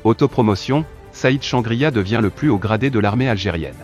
Autopromotion, Saïd Changria devient le plus haut gradé de l'armée algérienne.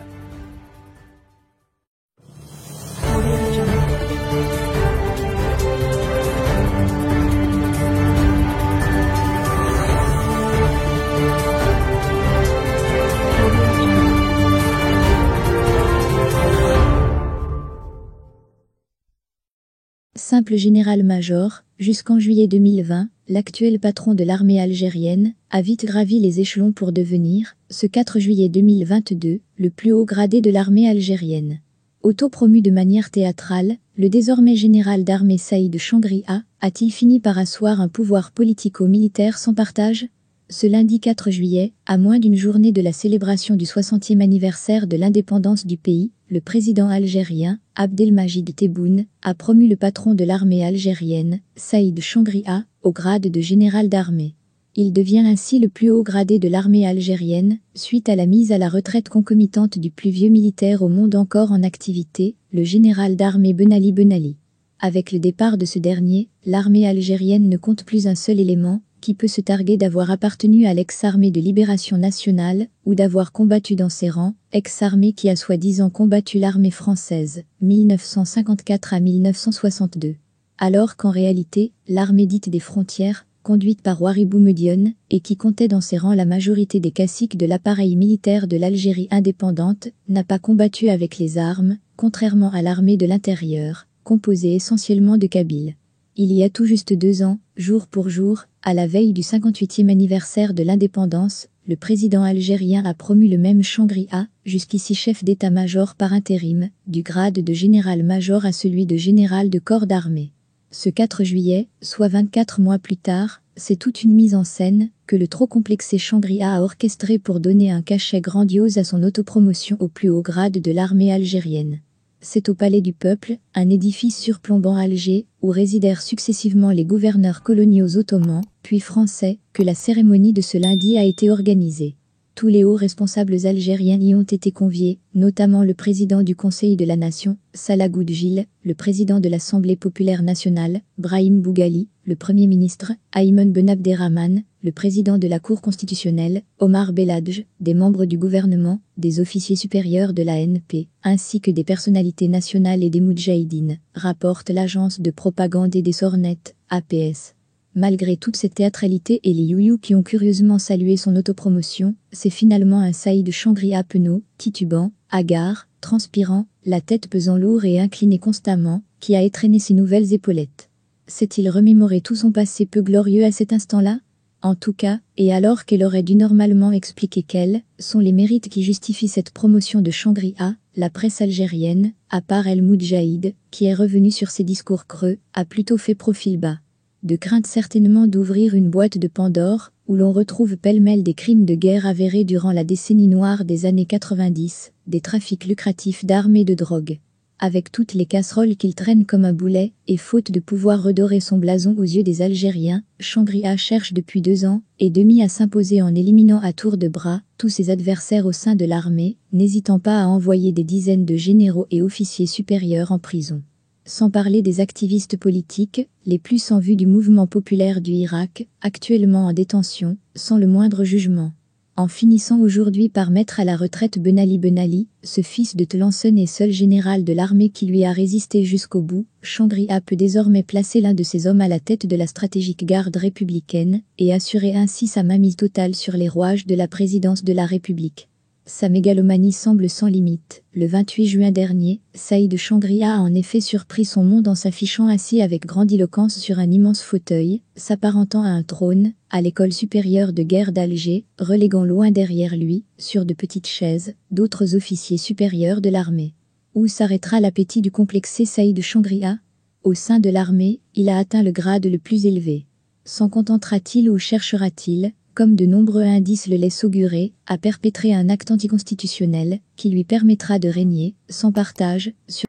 Simple général-major, jusqu'en juillet 2020, l'actuel patron de l'armée algérienne a vite gravi les échelons pour devenir, ce 4 juillet 2022, le plus haut gradé de l'armée algérienne. Autopromu de manière théâtrale, le désormais général d'armée Saïd Changria a-t-il fini par asseoir un pouvoir politico-militaire sans partage ? Ce lundi 4 juillet, à moins d'une journée de la célébration du 60e anniversaire de l'indépendance du pays, le président algérien, Abdelmajid Tebboune, a promu le patron de l'armée algérienne, Saïd Changria, au grade de général d'armée. Il devient ainsi le plus haut gradé de l'armée algérienne, suite à la mise à la retraite concomitante du plus vieux militaire au monde encore en activité, le général d'armée Ben Ali Ben Ali. Avec le départ de ce dernier, l'armée algérienne ne compte plus un seul élément, qui peut se targuer d'avoir appartenu à l'ex-armée de libération nationale, ou d'avoir combattu dans ses rangs, ex-armée qui a soi-disant combattu l'armée française, 1954 à 1962. Alors qu'en réalité, l'armée dite des frontières, conduite par Ouari Boumedienne, et qui comptait dans ses rangs la majorité des caciques de l'appareil militaire de l'Algérie indépendante, n'a pas combattu avec les armes, contrairement à l'armée de l'intérieur, composée essentiellement de Kabyles. Il y a tout juste 2 ans, jour pour jour, à la veille du 58e anniversaire de l'indépendance, le président algérien a promu le même Changria, jusqu'ici chef d'état-major par intérim, du grade de général-major à celui de général de corps d'armée. Ce 4 juillet, soit 24 mois plus tard, c'est toute une mise en scène que le trop complexé Changria a orchestrée pour donner un cachet grandiose à son autopromotion au plus haut grade de l'armée algérienne. C'est au Palais du Peuple, un édifice surplombant Alger, où résidèrent successivement les gouverneurs coloniaux ottomans, puis français, que la cérémonie de ce lundi a été organisée. Tous les hauts responsables algériens y ont été conviés, notamment le président du Conseil de la Nation, Salah Goudjil, le président de l'Assemblée populaire nationale, Brahim Bougali, le Premier ministre, Ayman Ben Abderrahmane, le président de la Cour constitutionnelle, Omar Belladj, des membres du gouvernement, des officiers supérieurs de l'ANP, ainsi que des personnalités nationales et des Moudjahidines, rapporte l'agence de propagande et des Sornettes, APS. Malgré toute cette théâtralité et les youyous qui ont curieusement salué son autopromotion, c'est finalement un Saïd Changria penaud, titubant, hagard, transpirant, la tête pesant lourd et incliné constamment, qui a étrenné ses nouvelles épaulettes. S'est-il remémoré tout son passé peu glorieux à cet instant-là ? En tout cas, et alors qu'elle aurait dû normalement expliquer quels sont les mérites qui justifient cette promotion de Changria, la presse algérienne, à part El Moudjahid, qui est revenu sur ses discours creux, a plutôt fait profil bas. De crainte certainement d'ouvrir une boîte de Pandore, où l'on retrouve pêle-mêle des crimes de guerre avérés durant la décennie noire des années 90, des trafics lucratifs d'armes et de drogue. Avec toutes les casseroles qu'il traîne comme un boulet, et faute de pouvoir redorer son blason aux yeux des Algériens, Changria cherche depuis 2 ans et demi à s'imposer en éliminant à tour de bras tous ses adversaires au sein de l'armée, n'hésitant pas à envoyer des dizaines de généraux et officiers supérieurs en prison. Sans parler des activistes politiques, les plus en vue du mouvement populaire du Irak, actuellement en détention, sans le moindre jugement. En finissant aujourd'hui par mettre à la retraite Ben Ali, ce fils de Tlemcen et seul général de l'armée qui lui a résisté jusqu'au bout, Changria peut désormais placer l'un de ses hommes à la tête de la stratégique garde républicaine, et assurer ainsi sa mainmise totale sur les rouages de la présidence de la République. Sa mégalomanie semble sans limite. Le 28 juin dernier, Saïd Changria a en effet surpris son monde en s'affichant assis avec grandiloquence sur un immense fauteuil, s'apparentant à un trône, à l'école supérieure de guerre d'Alger, reléguant loin derrière lui, sur de petites chaises, d'autres officiers supérieurs de l'armée. Où s'arrêtera l'appétit du complexé Saïd Changria ? Au sein de l'armée, il a atteint le grade le plus élevé. S'en contentera-t-il ou cherchera-t-il, comme de nombreux indices le laissent augurer, à perpétrer un acte anticonstitutionnel qui lui permettra de régner, sans partage, sur